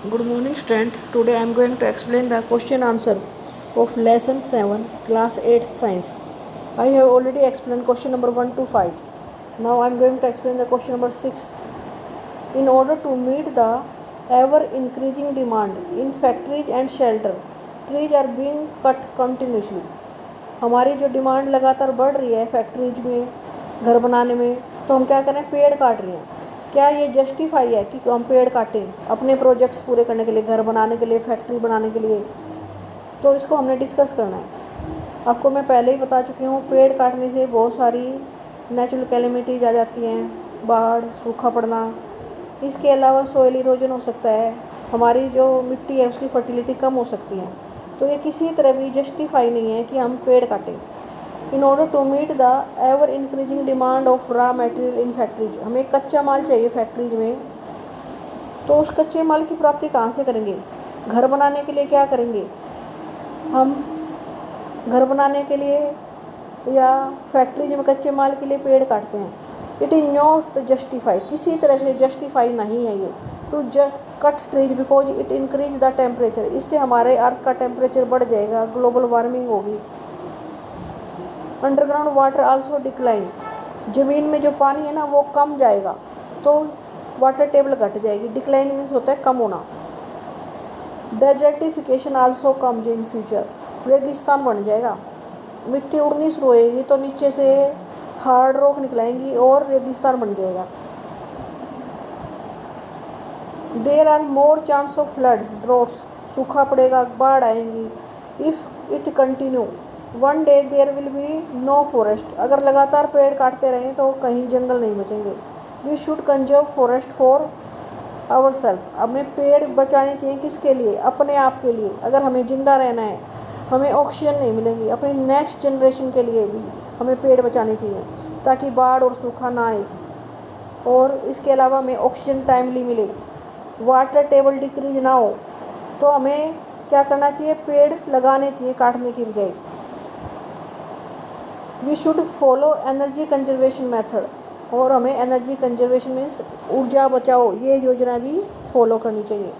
Good morning, student. Today I am going to explain the question answer of lesson 7, class 8 science. I have already explained question number 1 to 5. Now I am going to explain the question number 6. In order to meet the ever increasing demand in factories and shelter, trees are being cut continuously. हमारी जो demand लगातार बढ़ रही है factories में, घर बनाने में, तो हम क्या करें, पेड़ काट रहे हैं। क्या ये जस्टिफाई है कि हम पेड़ काटें अपने प्रोजेक्ट्स पूरे करने के लिए, घर बनाने के लिए, फैक्ट्री बनाने के लिए? तो इसको हमने डिस्कस करना है। आपको मैं पहले ही बता चुकी हूँ, पेड़ काटने से बहुत सारी नेचुरल कैलेमिटीज आ जाती हैं, बाढ़, सूखा पड़ना। इसके अलावा सोइल इरोजन हो सकता है, हमारी जो मिट्टी है उसकी फर्टिलिटी कम हो सकती है। तो ये किसी तरह भी जस्टिफाई नहीं है कि हम पेड़ काटें। In order to meet the ever increasing demand of raw material in factories, हमें कच्चा माल चाहिए फैक्ट्रीज में। तो उस कच्चे माल की प्राप्ति कहाँ से करेंगे? घर बनाने के लिए क्या करेंगे हम? घर बनाने के लिए या फैक्ट्रीज में कच्चे माल के लिए पेड़ काटते हैं। इट इज़ नॉट जस्टिफाई, किसी तरह से जस्टिफाई नहीं है ये to cut trees because it increase the temperature. इससे हमारे अर्थ का टेम्परेचर बढ़ जाएगा, ग्लोबल वार्मिंग होगी। अंडरग्राउंड वाटर आल्सो डिक्लाइन, ज़मीन में जो पानी है ना वो कम जाएगा, तो वाटर टेबल घट जाएगी। डिक्लाइन मीन्स होता है कम होना। Desertification also comes in future, रेगिस्तान बन जाएगा, मिट्टी उड़नी शुरू होएगी तो नीचे से हार्ड रॉक निकलाएंगी और रेगिस्तान बन जाएगा। There are more chance of flood droughts, सूखा पड़ेगा, बाढ़ आएंगी। If it continue one day there will be no forest, अगर लगातार पेड़ काटते रहें तो कहीं जंगल नहीं बचेंगे। We should conserve forest for our self, हमें पेड़ बचाने चाहिए किसके लिए? अपने आप के लिए। अगर हमें ज़िंदा रहना है, हमें ऑक्सीजन नहीं मिलेगी, अपनी नेक्स्ट जनरेशन के लिए भी हमें पेड़ बचाने चाहिए ताकि बाढ़ और सूखा ना आए, और इसके अलावा हमें ऑक्सीजन टाइमली मिले, वाटर टेबल डिक्रीज ना हो। तो हमें क्या करना चाहिए? पेड़ लगाने चाहिए काटने की बजाय। We should follow energy conservation method, और हमें एनर्जी कंजर्वेशन मीन्स ऊर्जा बचाओ, ये योजना भी फॉलो करनी चाहिए।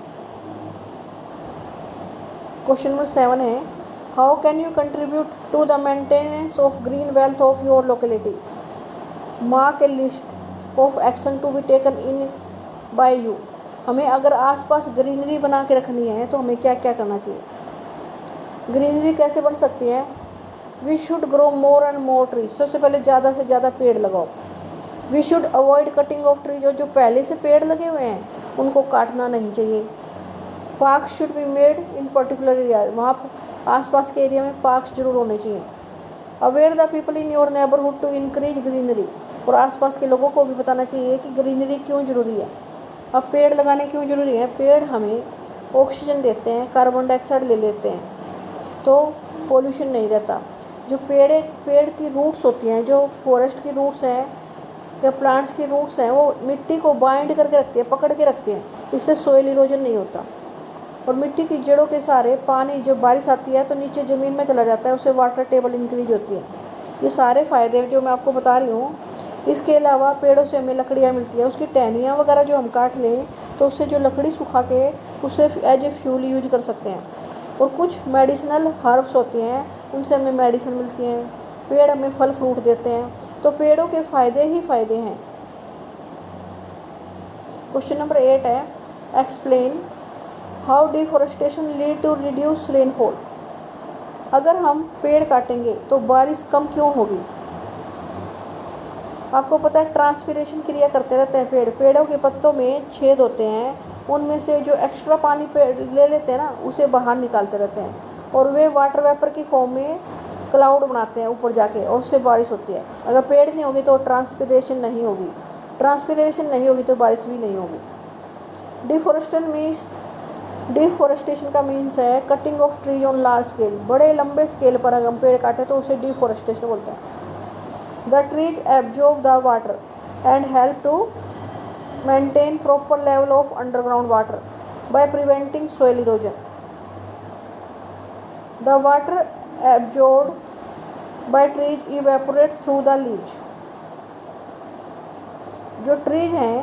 क्वेश्चन नंबर 7 है, how can you contribute to the maintenance of green wealth of your locality? Mark a list of action to be taken in by you, हमें अगर आसपास ग्रीनरी बना के रखनी है तो हमें क्या क्या करना चाहिए? ग्रीनरी कैसे बन सकती है? We should grow more and more trees, सबसे पहले ज़्यादा से ज़्यादा पेड़ लगाओ। We should avoid cutting of trees, जो पहले से पेड़ लगे हुए हैं उनको काटना नहीं चाहिए। Park should be made in particular area, वहाँ आसपास के एरिया में पार्क्स जरूर होने चाहिए। Aware the people in your neighbourhood to increase greenery, और आसपास के लोगों को भी बताना चाहिए कि ग्रीनरी क्यों ज़रूरी है। अब पेड़ लगाने क्यों ज़रूरी है? पेड़ हमें ऑक्सीजन देते हैं, कार्बन डाइऑक्साइड ले लेते हैं, तो पोल्यूशन नहीं रहता। जो पेड़ की रूट्स होती हैं, जो फॉरेस्ट की रूट्स हैं या प्लांट्स की रूट्स हैं, वो मिट्टी को बाइंड करके रखती है, पकड़ के रखती हैं, इससे सोइल इरोजन नहीं होता। और मिट्टी की जड़ों के सहारे पानी जब बारिश आती है तो नीचे ज़मीन में चला जाता है, उससे वाटर टेबल इंक्रीज होती है। ये सारे फ़ायदे जो मैं आपको बता रही हूँ। इसके अलावा पेड़ों से हमें लकड़ियाँ मिलती हैं, उसकी टहनियाँ वगैरह जो हम काट लें तो उससे जो लकड़ी सुखा के उससे एज ए फ्यूल यूज कर सकते हैं। और कुछ मेडिसिनल हर्ब्स होती हैं, उनसे हमें मेडिसिन मिलती हैं। पेड़ हमें फल फ्रूट देते हैं, तो पेड़ों के फ़ायदे ही फ़ायदे हैं। क्वेश्चन नंबर 8 है, explain how deforestation lead to reduce rainfall, अगर हम पेड़ काटेंगे तो बारिश कम क्यों होगी? आपको पता है ट्रांसपिरेशन क्रिया करते रहते हैं पेड़ों के पत्तों में छेद होते हैं, उनमें से जो एक्स्ट्रा पानी पेड़ ले लेते हैं ना उसे बाहर निकालते रहते हैं, और वे वाटर वेपर की फॉर्म में क्लाउड बनाते हैं ऊपर जाके, और उससे बारिश होती है। अगर पेड़ नहीं होगी तो ट्रांसपिरेशन नहीं होगी, ट्रांसपिरेशन नहीं होगी तो बारिश भी नहीं होगी। डिफॉरेस्टेशन का मीन्स है cutting of tree on large scale, बड़े लंबे स्केल पर अगर हम पेड़ काटें तो उसे डिफॉरेस्टेशन बोलते हैं। The trees absorb the water and help to maintain proper level of underground water by preventing soil erosion. The water absorbed by trees evaporate through the leaves. जो ट्रीज हैं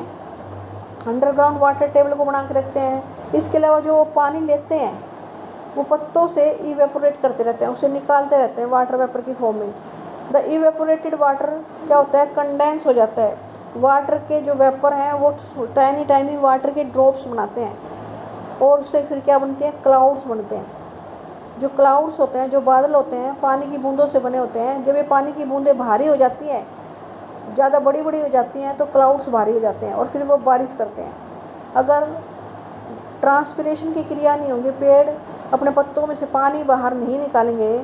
अंडरग्राउंड वाटर टेबल को बना के रखते हैं। इसके अलावा जो पानी लेते हैं वो पत्तों से इवेपोरेट करते रहते हैं, उसे निकालते रहते हैं वाटर वेपर की फॉर्म में। द इवेपोरेटेड वाटर क्या होता है, कंडेंस हो जाता है। वाटर के जो वेपर हैं वो टाइनी टाइनी वाटर के ड्रॉप्स बनाते हैं और उससे फिर क्या बनते हैं, क्लाउड्स बनते हैं। जो क्लाउड्स होते हैं, जो बादल होते हैं, पानी की बूंदों से बने होते हैं। जब ये पानी की बूंदें भारी हो जाती हैं, ज़्यादा बड़ी बड़ी हो जाती हैं, तो क्लाउड्स भारी हो जाते हैं और फिर वो बारिश करते हैं। अगर ट्रांसपिरेशन की क्रिया नहीं होगी, पेड़ अपने पत्तों में से पानी बाहर नहीं निकालेंगे,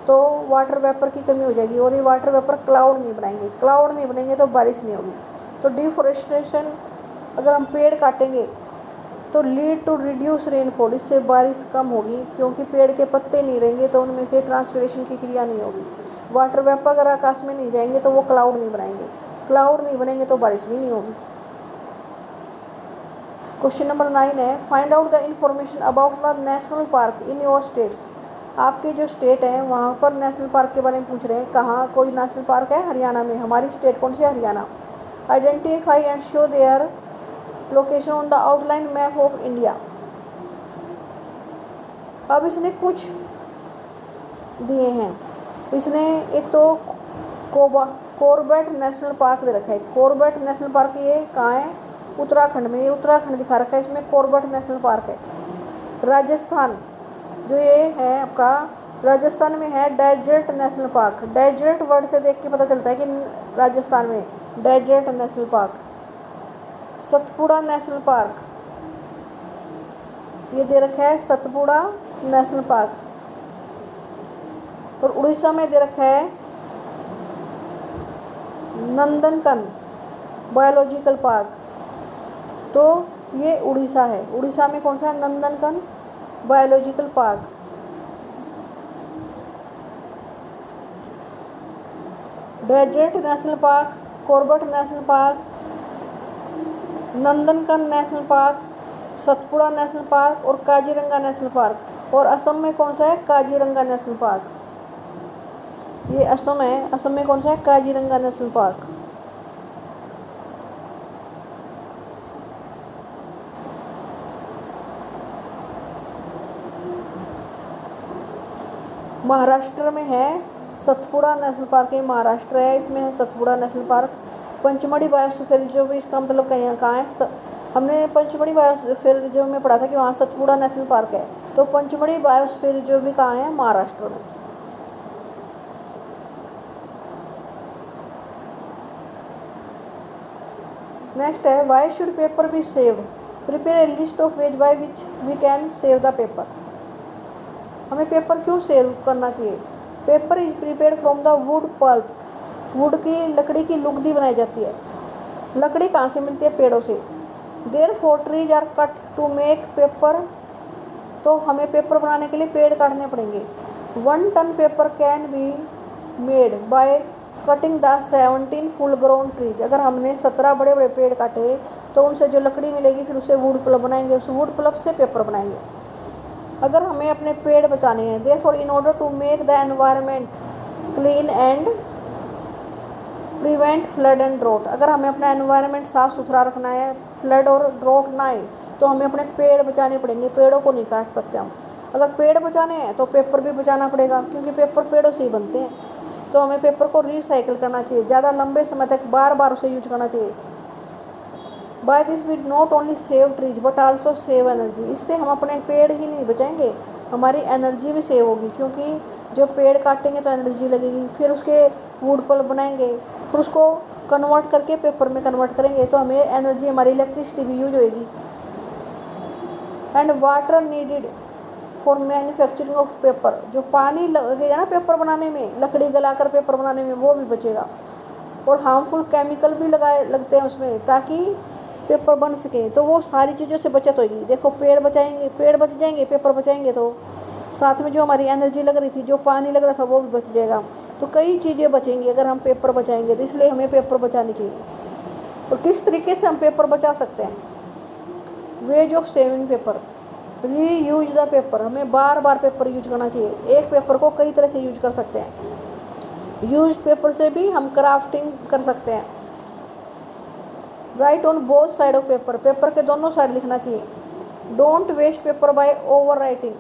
तो वाटर वेपर की कमी हो जाएगी और ये वाटर वेपर क्लाउड नहीं बनाएंगे। क्लाउड नहीं बनेंगे तो बारिश नहीं होगी। तो डिफॉरेस्टेशन, अगर हम पेड़ काटेंगे तो लीड टू रिड्यूस रेनफॉल, इससे बारिश कम होगी, क्योंकि पेड़ के पत्ते नहीं रहेंगे तो उनमें से ट्रांसपिरेशन की क्रिया नहीं होगी। वाटर वेपर अगर आकाश में नहीं जाएंगे तो वो क्लाउड नहीं बनाएंगे। क्लाउड नहीं बनेंगे तो बारिश भी नहीं होगी। क्वेश्चन नंबर 9 है, find out the information about the national park in your states. आपके जो स्टेट है वहाँ पर नेशनल पार्क के बारे में पूछ रहे हैं। कहाँ कोई नेशनल पार्क है? हरियाणा में। हमारी स्टेट कौन सी है? Haryana. Identify and show their location on the outline map of India. अब इसने कुछ दिए हैं। इसने एक तो कॉर्बेट नेशनल पार्क दे रखा है। कॉर्बेट नेशनल पार्क ये कहाँ है? उत्तराखंड में। ये उत्तराखंड दिखा रखा है, इसमें कॉर्बेट नेशनल पार्क है। राजस्थान जो ये है आपका, राजस्थान में है desert national park. Desert word से देख के पता चलता है कि राजस्थान में desert national park. Satpura national park ये दे रखा है, सतपुड़ा नेशनल पार्क। और उड़ीसा में दे रखा है नंदनकन बायोलॉजिकल पार्क। तो ये उड़ीसा है। उड़ीसा में कौन सा है? Nandankanan biological park. Desert national park, Corbett national park, Nandankanan national park, Satpura national park और काजीरंगा नेशनल पार्क। और असम में कौन सा है? Kaziranga national park. ये असम है। असम में कौन सा है? Kaziranga national park. महाराष्ट्र में है सतपुड़ा नेशनल पार्क। ये महाराष्ट्र है, इसमें है Satpura national park. Pachmarhi biosphere reserve भी इसका मतलब कहाँ है? हमने पंचमढ़ी बायोस्फीयर रिजर्व में पढ़ा था कि वहाँ सतपुड़ा नेशनल पार्क है। तो पंचमढ़ी बायोस्फीयर रिजर्व भी कहाँ है? महाराष्ट्र में। नेक्स्ट है, why should paper be saved? Prepare a list of ways by which we can save the paper. हमें पेपर क्यों सेव करना चाहिए? Paper is prepared from the wood pulp. Wood की, लकड़ी की लुगदी बनाई जाती है। लकड़ी कहाँ से मिलती है? पेड़ों से। Therefore trees are cut to make paper. तो हमें पेपर बनाने के लिए पेड़ काटने पड़ेंगे। 1 ton paper can be made by cutting the 17 full grown trees. अगर हमने 17 बड़े बड़े पेड़ काटे तो उनसे जो लकड़ी मिलेगी फिर उसे वुड पल्प बनाएंगे। उस वुड पल्प से पेपर बनाएंगे। अगर हमें अपने पेड़ बचाने हैं, therefore in order to make the environment clean and prevent flood and drought. अगर हमें अपना एनवायरनमेंट साफ़ सुथरा रखना है, फ्लड और ड्रॉट ना आए, तो हमें अपने पेड़ बचाने पड़ेंगे। पेड़ों को नहीं काट सकते हम। अगर पेड़ बचाने हैं तो पेपर भी बचाना पड़ेगा, क्योंकि पेपर पेड़ों से ही बनते हैं। तो हमें पेपर को रिसाइकिल करना चाहिए, ज़्यादा लंबे समय तक बार बार उसे यूज करना चाहिए। By this we not only save trees but also save energy. इससे हम अपने पेड़ ही नहीं बचाएंगे, हमारी एनर्जी भी सेव होगी, क्योंकि जब पेड़ काटेंगे तो एनर्जी लगेगी। फिर उसके वुड पल्प बनाएंगे, फिर उसको कन्वर्ट करके पेपर में कन्वर्ट करेंगे, तो हमें एनर्जी, हमारी इलेक्ट्रिसिटी भी यूज होएगी। And water needed for manufacturing of paper. जो पानी लगेगा ना पेपर बनाने में, लकड़ी गलाकर पेपर बनाने में, वो भी बचेगा। और हार्मफुल केमिकल भी लगते हैं उसमें, ताकि पेपर बन सके। तो वो सारी चीज़ों से बचत होगी। देखो, पेड़ बचाएंगे, पेड़ बच जाएंगे, पेपर बचाएंगे, तो साथ में जो हमारी एनर्जी लग रही थी, जो पानी लग रहा था, वो भी बच जाएगा। तो कई चीज़ें बचेंगी अगर हम पेपर बचाएंगे। तो इसलिए हमें पेपर बचानी चाहिए। और किस तरीके से हम पेपर बचा सकते हैं? वेज ऑफ सेविंग पेपर, री यूज द पेपर। हमें बार बार पेपर यूज करना चाहिए। एक पेपर को कई तरह से यूज कर सकते हैं। यूज पेपर से भी हम क्राफ्टिंग कर सकते हैं। Write on both side of paper, paper के दोनों साइड लिखना चाहिए। Don't waste paper by over writing,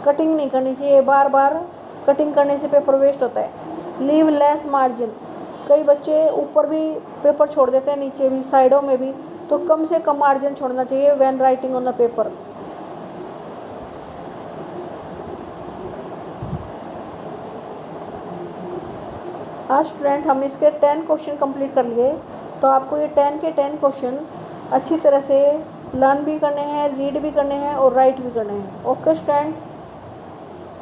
cutting नहीं करनी चाहिए, बार बार कटिंग करने से पेपर वेस्ट होता है। लीव लेस मार्जिन, कई बच्चे ऊपर भी पेपर छोड़ देते हैं, नीचे भी, साइडों में भी, तो कम से कम मार्जिन छोड़ना चाहिए when writing on the paper. आज स्टूडेंट हमने इसके 10 क्वेश्चन कंप्लीट कर लिए, तो आपको ये 10 के 10 क्वेश्चन अच्छी तरह से लर्न भी करने हैं, रीड भी करने हैं और राइट भी करने हैं। Okay student.